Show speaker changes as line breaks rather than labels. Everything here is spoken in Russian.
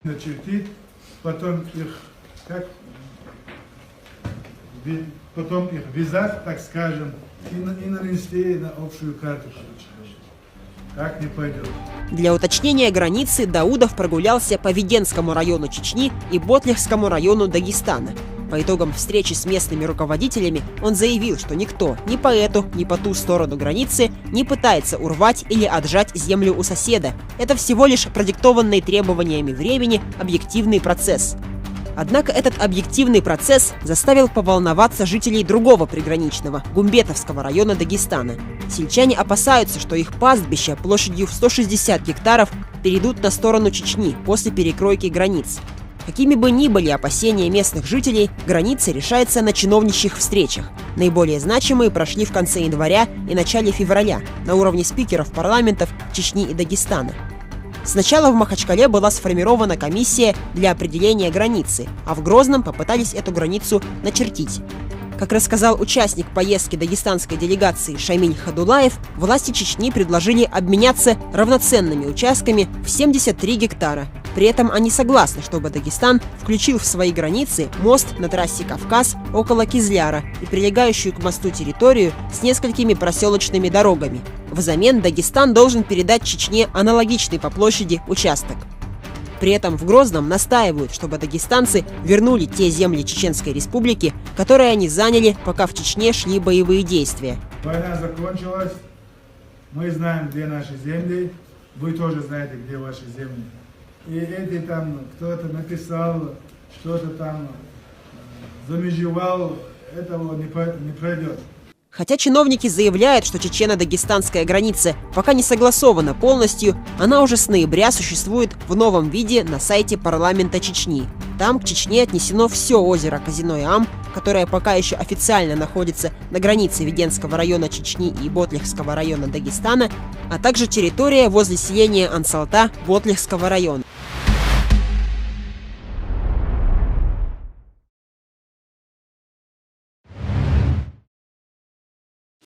Начертить, потом их вязать, так скажем, и нанести на общую карту. Так не пойдет.
Для уточнения границы Даудов прогулялся по Веденскому району Чечни и Ботлихскому району Дагестана. По итогам встречи с местными руководителями он заявил, что никто ни по эту, ни по ту сторону границы не пытается урвать или отжать землю у соседа. Это всего лишь продиктованный требованиями времени объективный процесс. Однако этот объективный процесс заставил поволноваться жителей другого приграничного, Гумбетовского района Дагестана. Сельчане опасаются, что их пастбища площадью в 160 гектаров перейдут на сторону Чечни после перекройки границ. Какими бы ни были опасения местных жителей, граница решается на чиновничьих встречах. Наиболее значимые прошли в конце января и начале февраля на уровне спикеров парламентов Чечни и Дагестана. Сначала в Махачкале была сформирована комиссия для определения границы, а в Грозном попытались эту границу начертить. Как рассказал участник поездки дагестанской делегации Шамиль Хадулаев, власти Чечни предложили обменяться равноценными участками в 73 гектара. При этом они согласны, чтобы Дагестан включил в свои границы мост на трассе Кавказ около Кизляра и прилегающую к мосту территорию с несколькими проселочными дорогами. Взамен Дагестан должен передать Чечне аналогичный по площади участок. При этом в Грозном настаивают, чтобы дагестанцы вернули те земли Чеченской Республики, которые они заняли, пока в Чечне шли боевые действия.
Война закончилась, мы знаем, где наши земли, вы тоже знаете, где ваши земли. И эти там, кто-то написал, что-то там замежевал, этого не пройдет.
Хотя чиновники заявляют, что чечено-дагестанская граница пока не согласована полностью, она уже с ноября существует в новом виде на сайте парламента Чечни. Там к Чечне отнесено все озеро Казино-Ам, которое пока еще официально находится на границе Веденского района Чечни и Ботлихского района Дагестана, а также территория возле селения Ансалта Ботлихского района.